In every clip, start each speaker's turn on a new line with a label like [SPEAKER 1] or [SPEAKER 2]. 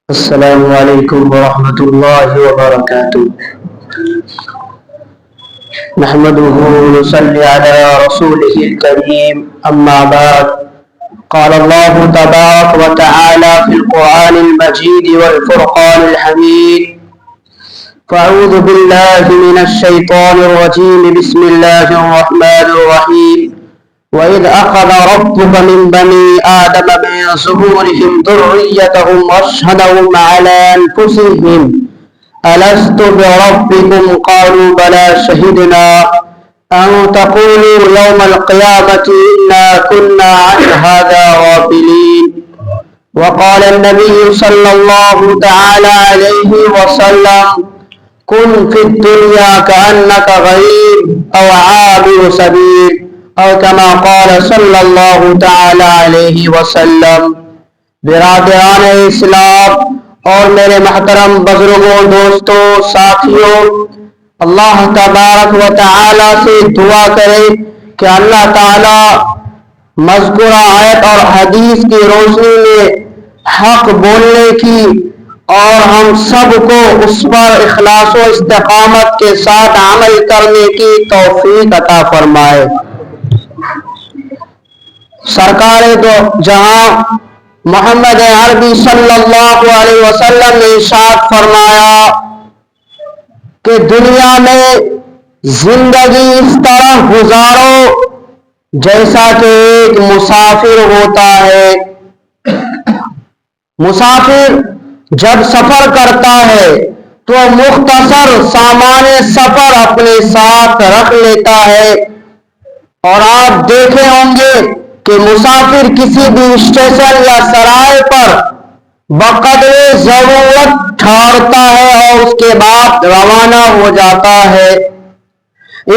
[SPEAKER 1] السلام علیکم ورحمۃ اللہ وبرکاتہ۔ نحمده ونصلي على رسوله الكريم اما بعد قال الله تبارك وتعالى في القرآن المجيد والفرقان الحميد فأعوذ بالله من الشيطان الرجيم بسم الله الرحمن الرحيم وَإِذْ أَخَذَ رَبُّكَ مِنْ بَنِي آدَمَ مِنْ ظُهُورِهِمْ ذُرِّيَّتَهُمْ وَأَشْهَدَهُمْ عَلَى أَنْفُسِهِمْ أَلَسْتُ بِرَبِّكُمْ قَالُوا بَلَى شَهِدْنَا أَنْ تَقُولُوا يَوْمَ الْقِيَامَةِ إِنَّا كُنَّا عَنْ هَذَا غَافِلِينَ وقال النبي صلى الله تعالى عليه وسلم كن في الدنيا كأنك غريب أو عابر سبيل اور کما قال صلی اللہ تعالی علیہ وسلم۔ برادران اسلام اور میرے محترم بزرگوں، دوستوں، ساتھیوں، اللہ تبارک و تعالی سے دعا کرے کہ اللہ تعالی مذکورہ آیت اور حدیث کی روشنی میں حق بولنے کی اور ہم سب کو اس پر اخلاص و استقامت کے ساتھ عمل کرنے کی توفیق عطا فرمائے۔ سرکار دو جہاں محمد عربی صلی اللہ علیہ وسلم نے ارشاد فرمایا کہ دنیا میں زندگی اس طرح گزارو جیسا کہ ایک مسافر ہوتا ہے۔ مسافر جب سفر کرتا ہے تو مختصر سامان سفر اپنے ساتھ رکھ لیتا ہے، اور آپ دیکھے ہوں گے کہ مسافر کسی بھی اسٹیشن یا سرائے پر بقدر ضرورت ٹھہرتا ہے اور اس کے بعد روانہ ہو جاتا ہے۔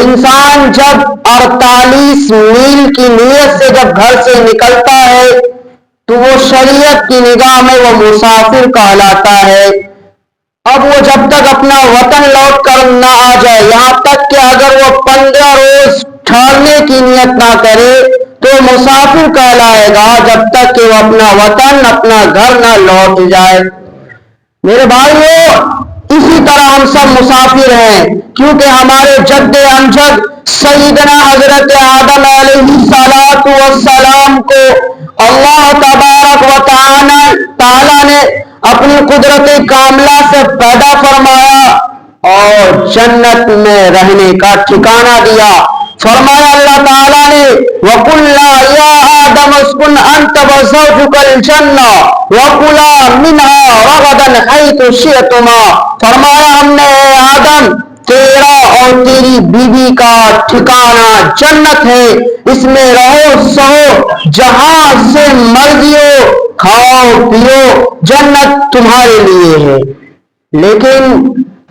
[SPEAKER 1] انسان جب 48 میل کی نیت سے جب گھر سے نکلتا ہے تو وہ شریعت کی نگاہ میں وہ مسافر کہلاتا ہے۔ اب وہ جب تک اپنا وطن لوٹ کر نہ آ جائے، یہاں تک کہ اگر وہ 15 روز ٹھہرنے کی نیت نہ کرے تو مسافر کہلائے گا جب تک کہ وہ اپنا وطن، اپنا گھر نہ لوٹ جائے۔ میرے بھائیو، اسی طرح ہم سب مسافر ہیں، کیونکہ ہمارے جد امجد سیدنا حضرت آدم علیہ السلام کو اللہ تبارک و تعالی نے اپنی قدرت کاملہ سے پیدا فرمایا اور جنت میں رہنے کا ٹھکانہ دیا۔ فرمایا اللہ تعالیٰ نے وَقُلْنَا يَا آدَمُ اسْكُنْ أَنْتَ وَزَوْجُكَ الْجَنَّةَ وَكُلَا مِنْهَا رَغَدًا حَيْثُ شِئْتُمَا۔ فرمایا ہم نے اے آدم، تیرا اور تیری بیوی کا ٹھکانہ جنت ہے، اس میں رہو سہو، جہاں سے مرضی ہو کھاؤ پیو، جنت تمہارے لیے ہے۔ لیکن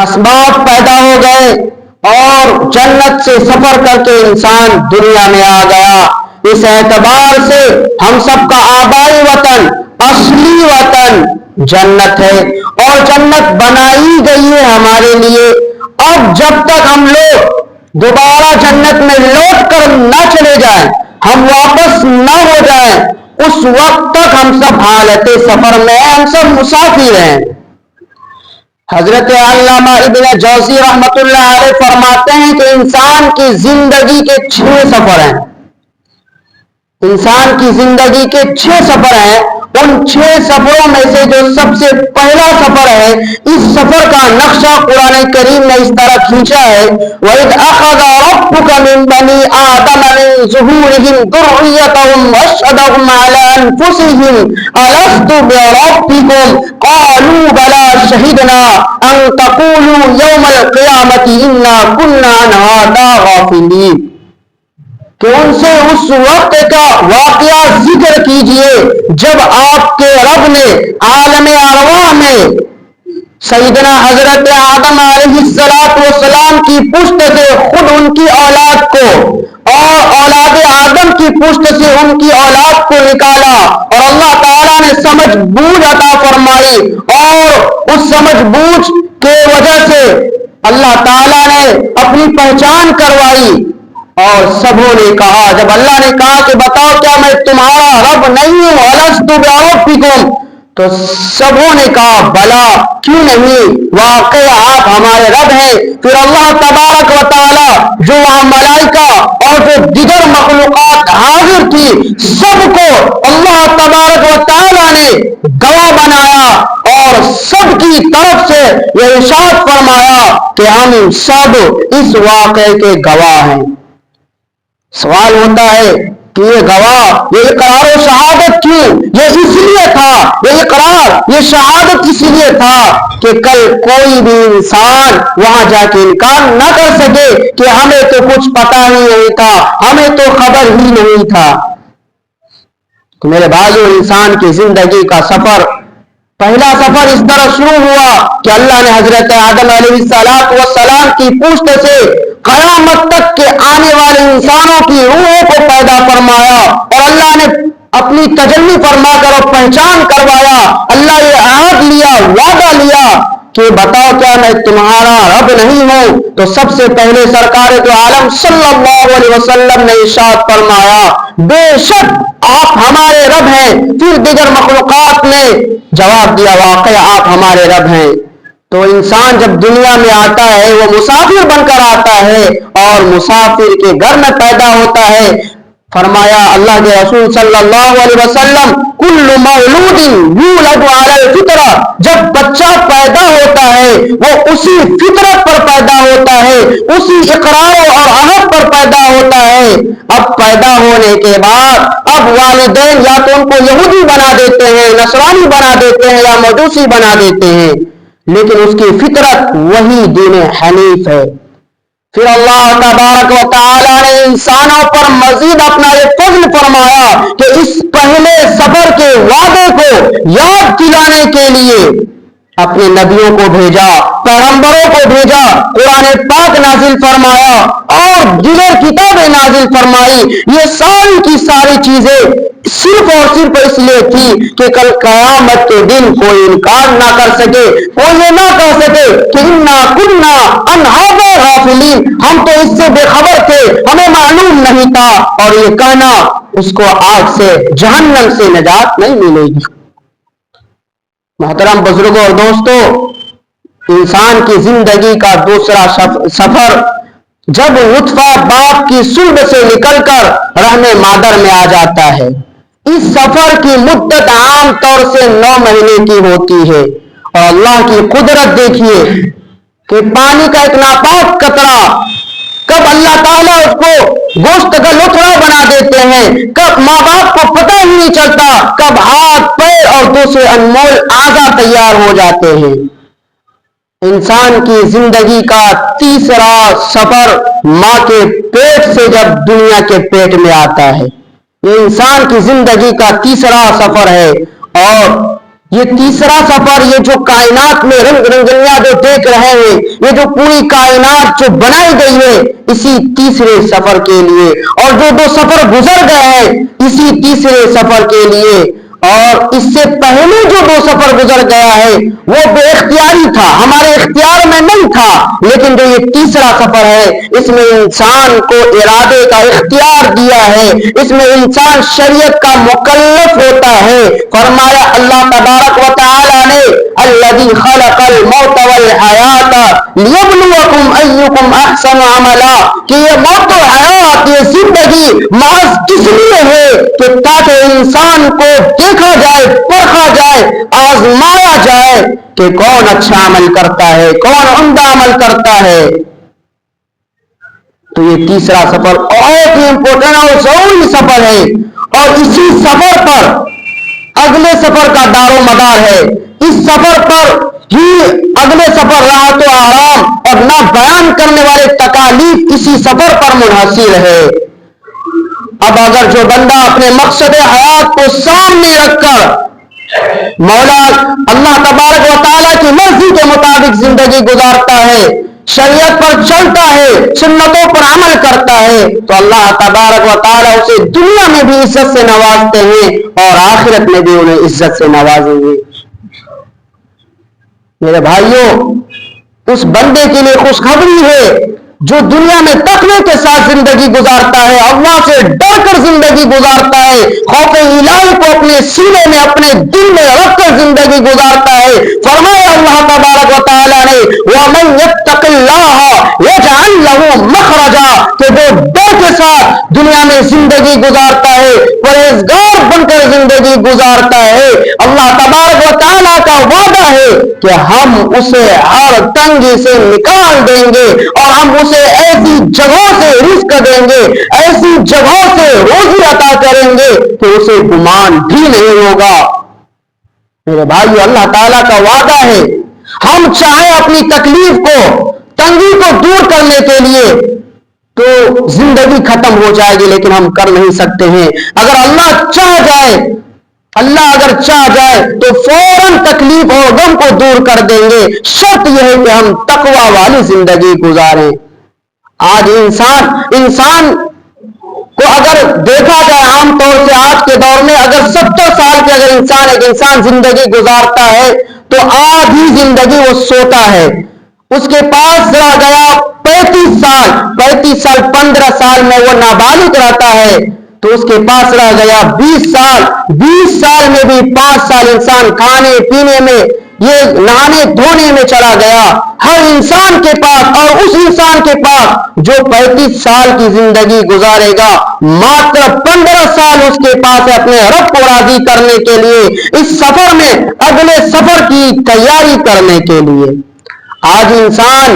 [SPEAKER 1] اسباب پیدا ہو گئے اور جنت سے سفر کر کے انسان دنیا میں آ گیا۔ اس اعتبار سے ہم سب کا آبائی وطن، اصلی وطن جنت ہے، اور جنت بنائی گئی ہے ہمارے لیے۔ اب جب تک ہم لوگ دوبارہ جنت میں لوٹ کر نہ چلے جائیں، ہم واپس نہ ہو جائیں، اس وقت تک ہم سب حالت سفر میں ہیں، ہم سب مسافر ہیں۔ حضرت علامہ ابن جوزی رحمۃ اللہ علیہ فرماتے ہیں کہ انسان کی زندگی کے 6 سفر ہیں۔ انسان کی زندگی کے 6 سفر ہیں۔ ان 6 سفروں میں سے جو سب سے پہلا سفر ہے، اس سفر کا نقشہ قرآن کریم نے اس طرح کھینچا ہے وَإِذْ أَخَذَ رَبُّكَ مِنْ بَنِي آدَمَ مِنْ ظُهُورِهِمْ ذُرِّيَّتَهُمْ وَأَشْهَدَهُمْ عَلَى أَنْفُسِهِمْ أَلَسْتُ بِرَبِّكُمْ قَالُوا بَلَى شَهِدْنَا أَنْ تَقُولُوا يَوْمَ الْقِيَامَةِ إِنَّا كُنَّا عَنْ هَذَا غَافِلِينَ، کہ ان سے اس وقت کا واقعہ ذکر کیجئے جب آپ کے رب نے عالم ارواح میں سیدنا حضرت آدم علیہ السلام کی پشت سے خود ان کی اولاد کو اور اولاد آدم کی پشت سے ان کی اولاد کو نکالا، اور اللہ تعالیٰ نے سمجھ بوجھ عطا فرمائی، اور اس سمجھ بوجھ کے وجہ سے اللہ تعالیٰ نے اپنی پہچان کروائی، اور سبوں نے کہا، جب اللہ نے کہا کہ بتاؤ کیا میں تمہارا رب نہیں ہوں، الست بربکم، تو سبوں نے کہا بلا کیوں نہیں، واقعی آپ ہمارے رب ہیں۔ پھر اللہ تبارک و تعالی جو وہاں ملائکہ اور جو دیگر مخلوقات حاضر تھی سب کو اللہ تبارک و تعالی نے گواہ بنایا اور سب کی طرف سے یہ ارشاد فرمایا کہ ہم سب اس واقعے کے گواہ ہیں۔ سوال ہوتا ہے کہ یہ گواہ، یہ اقرار و شہادت کیوں؟ یہ اس لیے تھا، یہ اقرار یہ شہادت اس لیے تھا کہ کل کوئی بھی انسان وہاں جا کے انکار نہ کر سکے کہ ہمیں تو کچھ پتا ہی نہیں تھا، ہمیں تو خبر ہی نہیں تھا۔ تو میرے بھائیو، انسان کی زندگی کا سفر، پہلا سفر اس طرح شروع ہوا کہ اللہ نے حضرت آدم علیہ السلام کی پشت سے قیامت تک کے آنے والے انسانوں کی روحوں کو پیدا فرمایا اور اللہ نے اپنی تجلی فرما کر اور پہچان کروایا۔ اللہ یہ عہد لیا، وعدہ لیا کہ بتاؤ کیا میں تمہارا رب نہیں ہوں؟ تو سب سے پہلے سرکار دو عالم صلی اللہ علیہ وسلم نے ارشاد فرمایا بے شک آپ ہمارے رب ہیں۔ پھر دیگر مخلوقات نے جواب دیا واقعی آپ ہمارے رب ہیں۔ تو انسان جب دنیا میں آتا ہے وہ مسافر بن کر آتا ہے اور مسافر کے گھر میں پیدا ہوتا ہے۔ فرمایا اللہ کے رسول صلی اللہ علیہ وسلم کل مولود یولد علی الفطرہ، جب بچہ پیدا ہوتا ہے وہ اسی فطرت پر پیدا ہوتا ہے، اسی اقرار اور عہد پر پیدا ہوتا ہے۔ اب پیدا ہونے کے بعد اب والدین یا تو ان کو یہودی بنا دیتے ہیں، نصرانی بنا دیتے ہیں یا مجوسی بنا دیتے ہیں، لیکن اس کی فطرت وہی دین حنیف ہے۔ پھر اللہ تبارک و تعالی نے انسانوں پر مزید اپنا یہ فضل فرمایا کہ اس پہلے سفر کے وعدے کو یاد دلانے کے لیے اپنے نبیوں کو بھیجا، پیغمبروں کو بھیجا، قرآن پاک نازل فرمایا اور دیگر کتابیں نازل فرمائی۔ یہ ساری کی ساری چیزیں صرف اور صرف اس لیے تھی کہ کل قیامت کے دن کوئی انکار نہ کر سکے، کوئی یہ نہ کہہ سکے کہ انا کنا عن ھذا غافلین، ہم تو اس سے بے خبر تھے، ہمیں معلوم نہیں تھا، اور یہ کہنا اس کو آگ سے، جہنم سے نجات نہیں ملے گی۔ محترم بزرگوں اور دوستوں، انسان کی زندگی کا دوسرا سفر جب نطفہ باپ کی صلب سے نکل کر رحم مادر میں آ جاتا ہے۔ اس سفر کی مدت عام طور سے 9 مہینے کی ہوتی ہے، اور اللہ کی قدرت دیکھیے کہ پانی کا ایک ناپاک قطرہ کب اللہ تعالیٰ اس کو گوشت کا لتھڑا بنا دیتے ہیں، کب ماں باپ کو پتہ ہی نہیں چلتا، کب ہاتھ پیر اور دوسرے انمول اعضاء تیار ہو جاتے ہیں۔ انسان کی زندگی کا تیسرا سفر ماں کے پیٹ سے جب دنیا کے پیٹ میں آتا ہے، یہ انسان کی زندگی کا تیسرا سفر ہے۔ اور یہ تیسرا سفر، یہ جو کائنات میں رنگ رنگلیاں جو دیکھ رہے ہیں، یہ جو پوری کائنات جو بنائی گئی ہے اسی تیسرے سفر کے لیے، اور جو 2 سفر گزر گئے ہیں اسی تیسرے سفر کے لیے، اور اس سے پہلے جو 2 سفر گزر گیا ہے وہ بے اختیاری تھا، ہمارے اختیار میں نہیں تھا، لیکن جو یہ تیسرا سفر ہے اس میں انسان کو ارادے کا اختیار دیا ہے، اس میں انسان شریعت کا مکلف ہوتا ہے۔ فرمایا اللہ تبارک و تعالی نے الذی خلق الموت والحیات لیبلوکم ایکم احسن عملا، کہ یہ موت و حیات، یہ زندگی محض اس لیے ہے کہ تاکہ انسان کو دیکھا جائے، پرکھا جائے، آزمایا جائے کہ کون اچھا عمل کرتا ہے، کون عمدہ عمل کرتا ہے۔ تو یہ تیسرا سفر بہت ہی امپورٹنٹ اور ضروری سفر ہے، اور اسی سفر پر اگلے سفر کا دار و مدار ہے۔ اس سفر پر ہی اگلے سفر راحت و آرام اور نہ بیان کرنے والے تکالیف اسی سفر پر منحصر ہے۔ اب اگر جو بندہ اپنے مقصد حیات کو سامنے رکھ کر مولا اللہ تبارک و تعالیٰ کی مرضی کے مطابق زندگی گزارتا ہے، شریعت پر چلتا ہے، سنتوں پر عمل کرتا ہے، تو اللہ تبارک و تعالیٰ اسے دنیا میں بھی عزت سے نوازتے ہیں اور آخرت میں بھی انہیں عزت سے نوازیں گے۔ میرے بھائیوں، اس بندے کے لیے خوشخبری ہے جو دنیا میں تقوی کے ساتھ زندگی گزارتا ہے, اللہ سے ڈر کر زندگی گزارتا ہے, خوف الہی کو اپنے سینے میں اپنے دل میں رکھ کر زندگی گزارتا ہے, فرمایا اللہ تبارک و تعالیٰ نے وَمَن يَتَّقِ اللَّهَ يَجْعَلْ لَهُ مَخْرَجًا, کہ وہ ڈر کے ساتھ دنیا میں زندگی گزارتا ہے, پرہیزگار بن کر زندگی گزارتا ہے. اللہ تبارک و تعالیٰ کا وعدہ ہے کہ ہم اسے ہر تنگی سے نکال دیں گے اور ہم اسے ایسی جگہوں سے رزق دیں گے, ایسی جگہوں سے روزی عطا کریں گے کہ اسے گمان بھی نہیں ہوگا. میرے بھائیو, اللہ تعالیٰ کا وعدہ ہے, ہم چاہیں اپنی تکلیف کو, تنگی کو دور کرنے کے لیے تو زندگی ختم ہو جائے گی, لیکن ہم کر نہیں سکتے ہیں. اگر اللہ چاہ جائے تو فوراً تکلیف اور غم کو دور کر دیں گے. شرط یہ ہے کہ ہم تقوی والی زندگی گزاریں. آج انسان کو اگر دیکھا جائے, عام طور سے آج کے دور میں اگر 70 سال کے اگر ایک انسان زندگی گزارتا ہے تو آدھی زندگی وہ سوتا ہے. اس کے پاس رہ گیا 35 سال 15 سال میں وہ نابالغ رہتا ہے, تو اس کے پاس رہ گیا 20 سال میں بھی 5 سال انسان کھانے پینے میں, یہ نہانے دھونے میں چلا گیا. ہر انسان کے پاس, اور اس انسان کے پاس جو 35 سال کی زندگی گزارے گا, ماتر 15 سال اس کے پاس ہے اپنے رب کو راضی کرنے کے لیے, اس سفر میں اگلے سفر کی تیاری کرنے کے لیے. آج انسان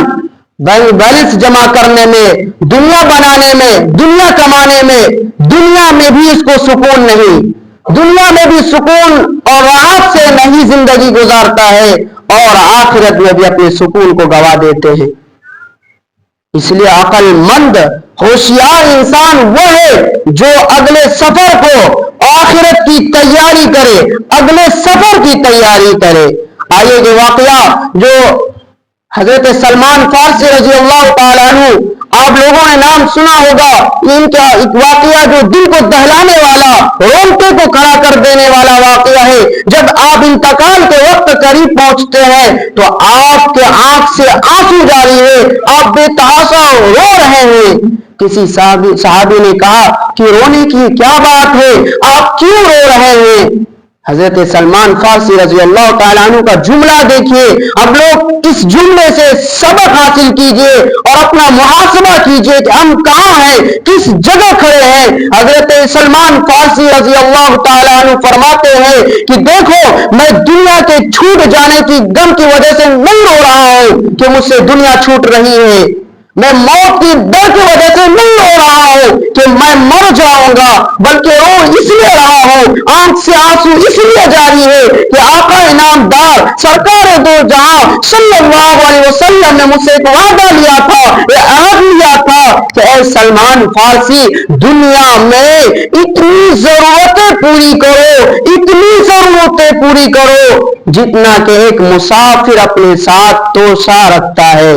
[SPEAKER 1] بیلنس جمع کرنے میں, دنیا بنانے میں, دنیا کمانے میں, دنیا میں بھی اس کو سکون نہیں, دنیا میں بھی سکون اور راحت سے نہیں زندگی گزارتا ہے, اور آخرت میں بھی اپنے سکون کو گوا دیتے ہیں. اس لیے عقل مند ہوشیار انسان وہ ہے جو اگلے سفر کو, آخرت کی تیاری کرے, اگلے سفر کی تیاری کرے. آئیے کہ واقعہ جو حضرت سلمان فارسی رضی اللہ تعالیٰ عنہ, آپ لوگوں نے نام سنا ہوگا, ان کا ایک واقعہ جو دل کو دہلانے والا, رونگٹے کو کھڑا کر دینے والا واقعہ ہے. جب آپ انتقال کے وقت قریب پہنچتے ہیں تو آپ کے آنکھ سے آنسو جاری ہے, آپ بے تحاشا رو رہے ہیں. کسی صحابی نے کہا کہ رونے کی کیا بات ہے, آپ کیوں رو رہے ہیں؟ حضرت سلمان فارسی رضی اللہ تعالیٰ عنہ کا جملہ دیکھیے. اب لوگ اس جملے سے سبق حاصل کیجئے اور اپنا محاسبہ کیجئے کہ ہم کہاں ہیں, کس جگہ کھڑے ہیں. حضرت سلمان فارسی رضی اللہ تعالیٰ عنہ فرماتے ہیں کہ دیکھو, میں دنیا کے چھوٹ جانے کی غم کی وجہ سے نہیں رو رہا ہوں کہ مجھ سے دنیا چھوٹ رہی ہے, میں موت کی ڈر کی وجہ سے نہیں رو رہا ہوں کہ میں مر جاؤں گا, بلکہ رو اس لیے رہا ہوں, آنکھ سے آنسو اس لیے جاری ہے کہ آقا انعامدار سرکار دو جہاں صلی اللہ علیہ وسلم نے مجھ سے ایک وعدہ لیا تھا, عہد لیا تھا کہ اے سلمان فارسی, دنیا میں اتنی ضرورتیں پوری کرو جتنا کہ ایک مسافر اپنے ساتھ توشہ رکھتا ہے.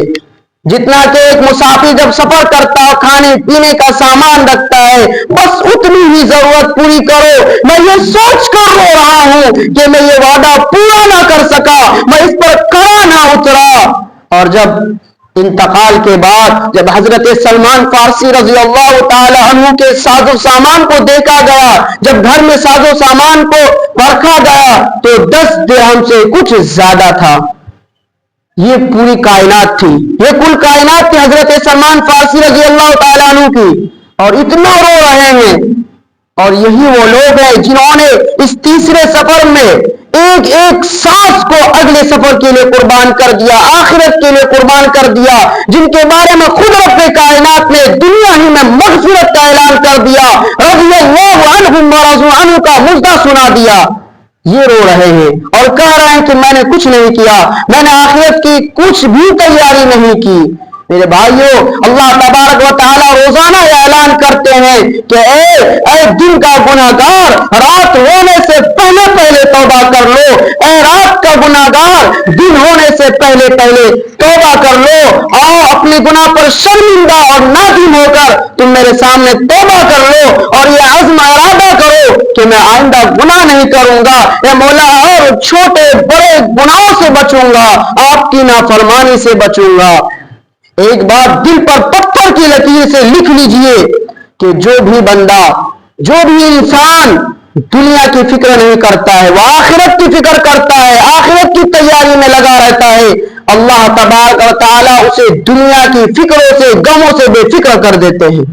[SPEAKER 1] جتنا کہ ایک مسافر جب سفر کرتا ہے کھانے پینے کا سامان رکھتا ہے, بس اتنی ہی ضرورت پوری کرو. میں یہ سوچ کر رو رہا ہوں کہ میں یہ وعدہ پورا نہ کر سکا, میں اس پر کھڑا نہ اترا. اور جب انتقال کے بعد جب حضرت سلمان فارسی رضی اللہ تعالی عنہ کے ساز و سامان کو دیکھا گیا, جب گھر میں ساز و سامان کو پرکھا گیا تو 10 درہم سے کچھ زیادہ تھا. یہ پوری کائنات تھی, یہ کل کائنات تھی حضرت سلمان فارسی رضی اللہ تعالیٰ عنہ کی, اور اتنا رو رہے ہیں. اور یہی وہ لوگ ہیں جنہوں نے اس تیسرے سفر میں ایک سانس کو اگلے سفر کے لیے قربان کر دیا, آخرت کے لیے قربان کر دیا, جن کے بارے میں خود رب کائنات نے دنیا ہی میں مغفرت کا اعلان کر دیا, رضی اللہ عنہم ورضوا عنہ کا مژدہ سنا دیا. یہ رو رہے ہیں اور کہہ رہے ہیں کہ میں نے کچھ نہیں کیا, میں نے آخرت کی کچھ بھی تیاری نہیں کی. میرے بھائیوں, اللہ تبارک و تعالی روزانہ اعلان کرتے ہیں کہ اے دن کا گناہگار, رات ہونے سے پہلے توبہ کر لو. اے رات کا گناہگار, دن ہونے سے پہلے توبہ کر لو. آؤ اپنے گناہ پر شرمندہ اور نادم ہو کر تم میرے سامنے توبہ کر لو, اور یہ عزم ارادہ کرو کہ میں آئندہ گناہ نہیں کروں گا. اے مولا, اور چھوٹے بڑے گناہوں سے بچوں گا, آپ کی نافرمانی سے بچوں گا. ایک بات دل پر پتھر کی لکیر سے لکھ لیجئے کہ جو بھی بندہ، جو بھی انسان دنیا کی فکر نہیں کرتا ہے، وہ آخرت کی فکر کرتا ہے، آخرت کی تیاری میں لگا رہتا ہے، اللہ تبارک و تعالیٰ اسے دنیا کی فکروں سے، غموں سے بے فکر کر دیتے ہیں۔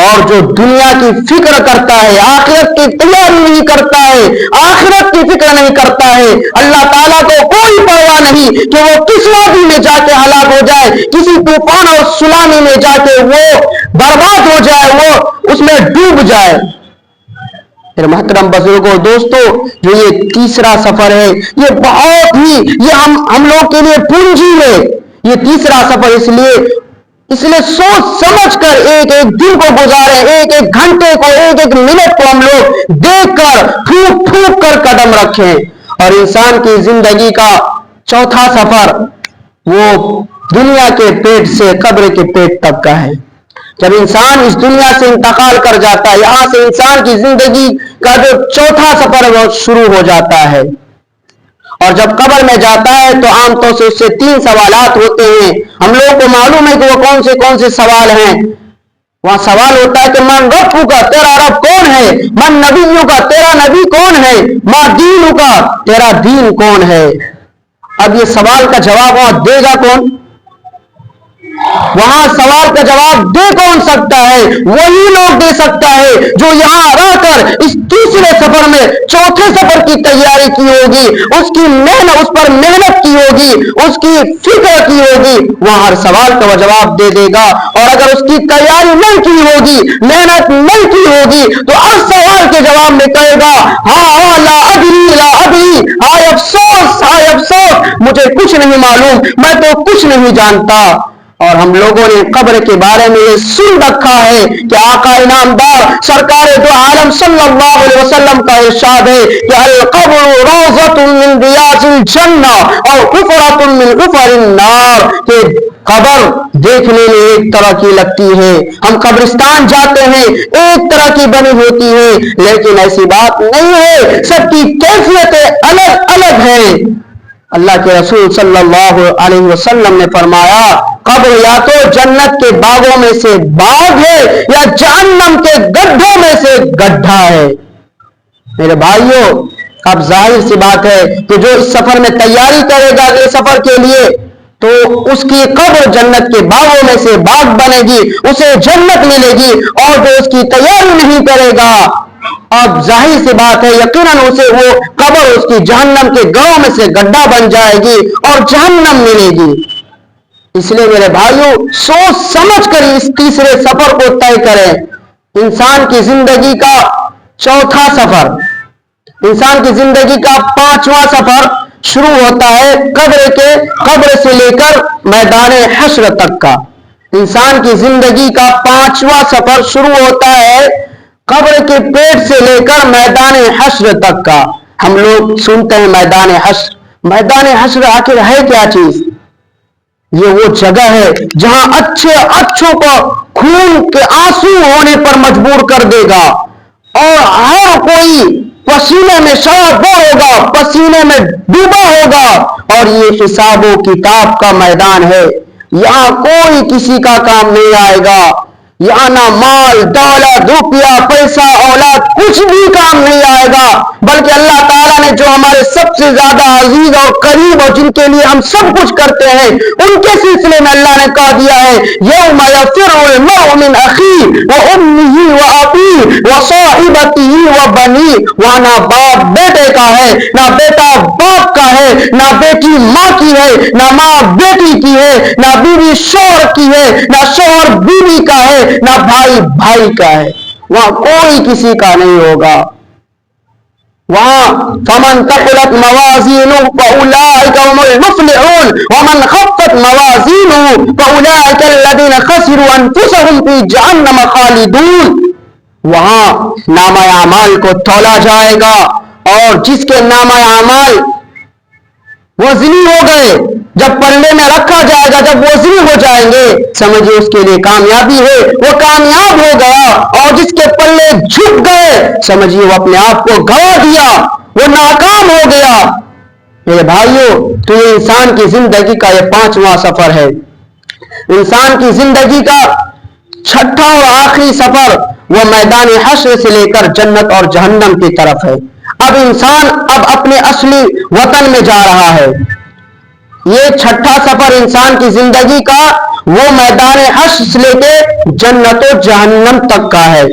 [SPEAKER 1] اور جو دنیا کی فکر کرتا ہے، آخرت کی تیاری نہیں کرتا ہے، آخرت کی فکر نہیں کرتا ہے، اللہ تعالیٰ کو کوئی پرواہ نہیں کہ وہ کس وادی میں جا کے ہلاک ہو جائے، کسی طوفان اور سونامی میں جا کے وہ برباد ہو جائے، وہ اس میں ڈوب جائے۔ میرے محترم بزرگوں، دوستو، جو یہ تیسرا سفر ہے، یہ بہت ہی، یہ ہم لوگ کے لیے پونجی ہے۔ یہ تیسرا سفر اس لیے سوچ سمجھ کر ایک ایک دن کو گزارے، ایک ایک گھنٹے کو، ایک ایک منٹ کو ہم لوگ دیکھ کر پھونک پھونک کر قدم رکھیں۔ اور انسان کی زندگی کا چوتھا سفر وہ دنیا کے پیٹ سے قبر کے پیٹ تک کا ہے۔ جب انسان اس دنیا سے انتقال کر جاتا ہے، یہاں سے انسان کی زندگی کا جو چوتھا سفر ہے وہ شروع ہو جاتا ہے۔ اور جب قبر میں جاتا ہے تو عام طور سے اس سے 3 سوالات ہوتے ہیں۔ ہم لوگوں کو معلوم ہے کہ وہ کون سے سوال ہیں۔ وہاں سوال ہوتا ہے کہ من ربک کا، تیرا رب کون ہے؟ من نبیک کا، تیرا نبی کون ہے؟ ما دینک کا، تیرا دین کون ہے؟ اب یہ سوال کا جواب وہاں دے گا کون؟ وہاں سوال کا جواب دے کون سکتا ہے؟ وہی لوگ دے سکتا ہے جو یہاں رہ کر اس تیسرے سفر میں چوتھے سفر کی تیاری کی ہوگی، اس پر محنت کی ہوگی، اس کی فکر کی ہوگی، وہ ہر سوال کا جواب دے دے گا۔ اور اگر اس کی تیاری نہیں کی ہوگی، محنت نہیں کی ہوگی، تو ہر سوال کے جواب میں کہے گا ہاں لا ادری، آئے افسوس، مجھے کچھ نہیں معلوم، میں تو کچھ نہیں جانتا۔ اور ہم لوگوں نے قبر کے بارے میں یہ سن رکھا ہے کہ آقا انعامدار سرکار دو عالم صلی اللہ علیہ وسلم کا ارشاد ہے کہ القبر روضۃ من ریاض الجنہ اور حفرۃ من حفر النار، کہ قبر دیکھنے میں ایک طرح کی لگتی ہے، ہم قبرستان جاتے ہیں ایک طرح کی بنی ہوتی ہے، لیکن ایسی بات نہیں ہے، سب کی کیفیتیں الگ الگ ہیں۔ اللہ کے رسول صلی اللہ علیہ وسلم نے فرمایا قبر یا تو جنت کے باغوں میں سے باغ ہے یا جہنم کے گڈھوں میں سے گڈھا ہے۔ میرے بھائیوں، اب ظاہر سی بات ہے کہ جو اس سفر میں تیاری کرے گا اگلے سفر کے لیے تو اس کی قبر جنت کے باغوں میں سے باغ بنے گی، اسے جنت ملے گی، اور جو اس کی تیاری نہیں کرے گا اب ظاہر سی بات ہے یقیناً اسے وہ قبر اس کی جہنم کے گڑھوں میں سے گڈھا بن جائے گی اور جہنم ملے گی۔ اس لیے میرے بھائیوں، سوچ سمجھ کر اس تیسرے سفر کو طے کریں۔ انسان کی زندگی کا چوتھا سفر، انسان کی زندگی کا 5واں سفر شروع ہوتا ہے قبر سے لے کر میدان حشر تک کا۔ انسان کی زندگی کا 5واں سفر شروع ہوتا ہے قبر کے پیٹ سے لے کر میدان حشر تک کا۔ ہم لوگ سنتے ہیں میدان حشر، میدان حشر آخر ہے کیا چیز؟ یہ وہ جگہ ہے جہاں اچھوں کو خون کے آنسو ہونے پر مجبور کر دے گا، اور ہر کوئی پسینے میں شرابور ہوگا، پسینے میں ڈوبا ہوگا، اور یہ حساب و کتاب کا میدان ہے۔ یہاں کوئی کسی کا کام نہیں آئے گا، یہاں نہ مال دولت روپیہ پیسہ اولاد کچھ بھی کام نہیں آئے گا، بلکہ اللہ تعالیٰ نے جو ہمارے سب سے زیادہ عزیز اور قریب اور جن کے لیے ہم سب کچھ کرتے ہیں ان کے سلسلے میں اللہ نے کہا دیا ہے یوم یفر المرء من اخیہ وامہ وابیہ وصاحبتہ وبنیہ۔ وہاں نہ باپ بیٹے کا ہے، نہ بیٹا باپ کا ہے، نہ بیٹی ماں کی ہے، نہ ماں بیٹی کی ہے، نہ بیوی شوہر کی ہے، نہ شوہر بیوی کا ہے، نہ بھائی کا ہے۔ وہاں کوئی کسی کا نہیں ہوگا۔ وہاں فمن ثقلت موازینہ فاولئک هم المفلحون ومن خفت موازینہ فاولئک الذین خسروا انفسهم فی جہنم خالدون۔ وہاں نامہ اعمال کو تولا جائے گا، اور جس کے نامہ اعمال وزنی ہو گئے، جب پلے میں رکھا جائے گا، جب وزنی ہو جائیں گے، سمجھے اس کے لیے کامیابی ہے، وہ کامیاب ہو گیا، اور جس کے پلے جھک گئے سمجھیے وہ اپنے آپ کو گوا دیا، وہ ناکام ہو گیا۔ میرے بھائیوں، تو یہ انسان کی زندگی کا یہ 5واں سفر ہے۔ انسان کی زندگی کا چھٹا اور آخری سفر وہ میدان حشر سے لے کر جنت اور جہنم کی طرف ہے. اب انسان اپنے اصلی وطن میں جا رہا ہے. یہ چھٹا سفر انسان کی زندگی کا وہ میدان حشر سے لے کے جنت و جہنم تک کا ہے.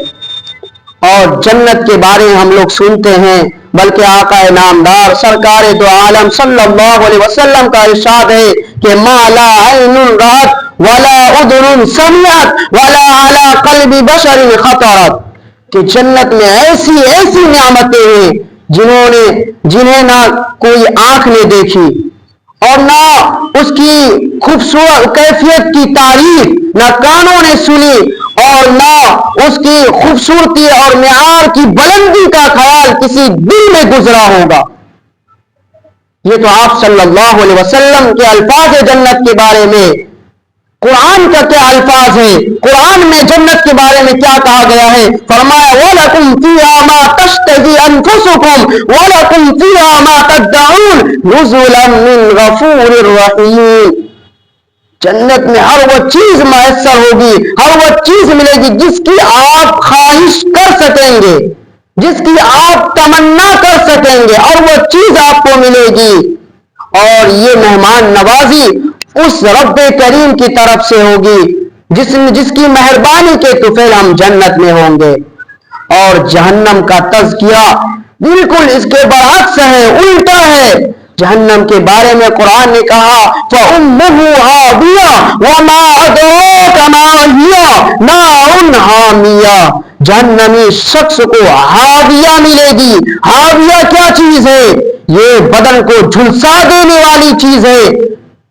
[SPEAKER 1] اور جنت کے بارے میں ہم لوگ سنتے ہیں، بلکہ آقا نامدار سرکار دو عالم صلی اللہ علیہ وسلم کا ارشاد ہے کہ ما لا عین رأت ولا اذن سمعت ولا علی قلب بشر خطرت، کہ جنت میں ایسی ایسی نعمتیں ہیں جنہیں نہ کوئی آنکھ نے دیکھی اور نہ اس کی خوبصورت کیفیت کی تعریف نہ کانوں نے سنی اور نہ اس کی خوبصورتی اور معیار کی بلندی کا خیال کسی دل میں گزرا ہوگا. یہ تو آپ صلی اللہ علیہ وسلم کے الفاظ جنت کے بارے میں. قرآن کا کیا الفاظ ہے؟ قرآن میں جنت کے بارے میں کیا کہا گیا ہے؟ فرمایا وَلَكُمْ فِيهَا مَا تَشْتَهِي أَنفُسُكُمْ وَلَكُمْ فِيهَا مَا تَدَّعُونَ نُزُلًا مِّن غَفُورٍ رَّحِيمٍ. جنت میں ہر وہ چیز میسر ہوگی، ہر وہ چیز ملے گی جس کی آپ خواہش کر سکیں گے، جس کی آپ تمنا کر سکیں گے، اور وہ چیز آپ کو ملے گی. اور یہ مہمان نوازی اس رب کریم کی طرف سے ہوگی جس کی مہربانی کے طفیل ہم جنت میں ہوں گے. اور جہنم کا تذکیہ بالکل اس کے برعکس ہے، الٹا ہے. جہنم کے بارے میں قرآن نے کہا فَأُمُّهُ هَاوِيَةٌ وَمَا أَدْرَاكَ مَا هِيَ نَارٌ حَامِيَةٌ. جہنمی شخص کو ہاویہ ملے گی. ہاویہ کیا چیز ہے؟ یہ بدن کو جھلسا دینے والی چیز ہے.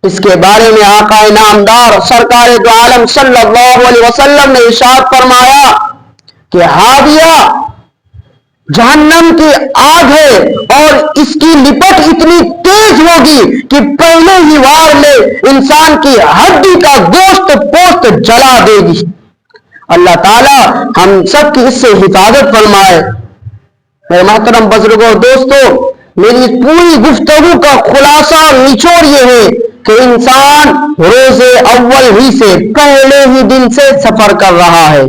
[SPEAKER 1] اس کے بارے میں آقا نامدار سرکار دو عالم صلی اللہ علیہ وسلم نے ارشاد فرمایا کہ ہاویہ جہنم کی آگ ہے اور اس کی لپٹ اتنی تیز ہوگی کہ پہلے ہی وار میں انسان کی ہڈی کا گوشت پوست جلا دے گی. اللہ تعالی ہم سب کی اس سے حفاظت فرمائے. میرے محترم بزرگوں اور دوستوں، میری پوری گفتگو کا خلاصہ اور نچوڑ یہ ہے کہ انسان روز اول ہی سے پہلے ہی دن سے سفر کر رہا ہے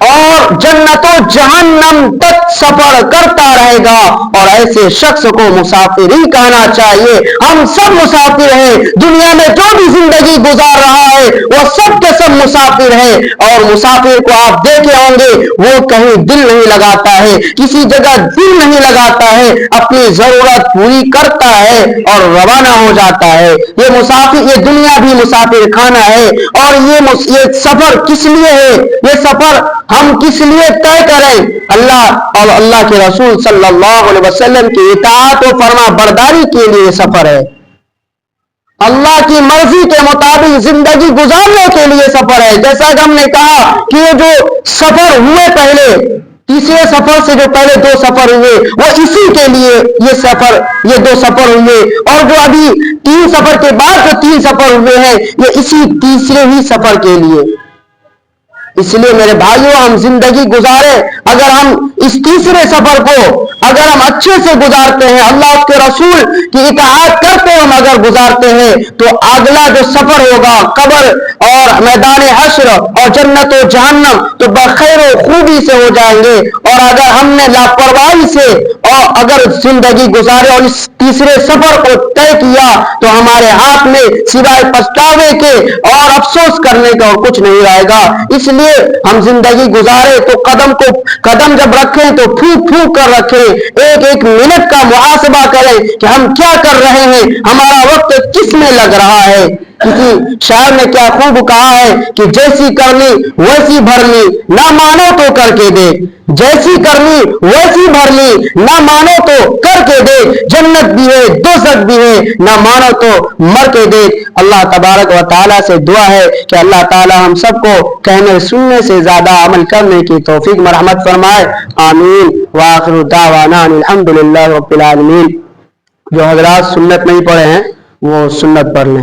[SPEAKER 1] اور جنت و جہنم تک سفر کرتا رہے گا. اور ایسے شخص کو مسافر ہی کہنا چاہیے. ہم سب مسافر ہیں. دنیا میں جو بھی زندگی گزار رہا ہے وہ سب کے سب مسافر ہیں. اور مسافر کو آپ دیکھے ہوں گے وہ کہیں دل نہیں لگاتا ہے، کسی جگہ دل نہیں لگاتا ہے، اپنی ضرورت پوری کرتا ہے اور روانہ ہو جاتا ہے. یہ مسافر، یہ دنیا بھی مسافر خانہ ہے. اور یہ سفر کس لیے ہے؟ یہ سفر ہم کس لیے طے کریں؟ اللہ اور اللہ کے رسول صلی اللہ علیہ وسلم کی اطاعت و فرما برداری کے لیے سفر ہے. اللہ کی مرضی کے مطابق زندگی گزارنے کے لیے سفر ہے. جیسا کہ ہم نے کہا کہ یہ جو سفر ہوئے پہلے، تیسرے سفر سے جو پہلے دو سفر ہوئے وہ اسی کے لیے یہ دو سفر ہوئے، اور جو ابھی 3 سفر کے بعد جو 3 سفر ہوئے ہیں یہ اسی تیسرے ہی سفر کے لیے. اس لیے میرے بھائیوں، ہم زندگی گزارے اگر ہم اس تیسرے سفر کو اگر ہم اچھے سے گزارتے ہیں، اللہ کے رسول کی اطاعت کرتے ہم اگر گزارتے ہیں، تو اگلا جو سفر ہوگا قبر اور میدان حشر اور جنت و جہنم تو بخیر و خوبی سے ہو جائیں گے. اور اگر ہم نے لاپرواہی سے اور اگر زندگی گزارے اور اس تیسرے سفر کو طے کیا تو ہمارے ہاتھ میں سوائے پچھتاوے کے اور افسوس کرنے کا اور کچھ نہیں رہے گا. اس لیے ہم زندگی گزارے تو قدم جب رکھیں تو پھونک پھونک کر رکھیں. ایک منٹ کا محاسبہ کریں کہ ہم کیا کر رہے ہیں، ہمارا وقت کس میں لگ رہا ہے. کسی شاعر نے کیا خوب کہا ہے کہ جیسی کرنی ویسی بھرنی، نہ مانو تو کر کے دے. جیسی کرنی ویسی بھرنی، نہ مانو تو کر کے دے. جنت بھی ہے دوزخ بھی ہے، نہ مانو تو مر کے دے. اللہ تبارک و تعالیٰ سے دعا ہے کہ اللہ تعالیٰ ہم سب کو کہنے سننے سے زیادہ عمل کرنے کی توفیق مرحمت فرمائے. آمین. وآخر دعوانا الحمدللہ رب العالمین. جو حضرات سنت نہیں پڑھے ہیں وہ سنت پڑھ لیں.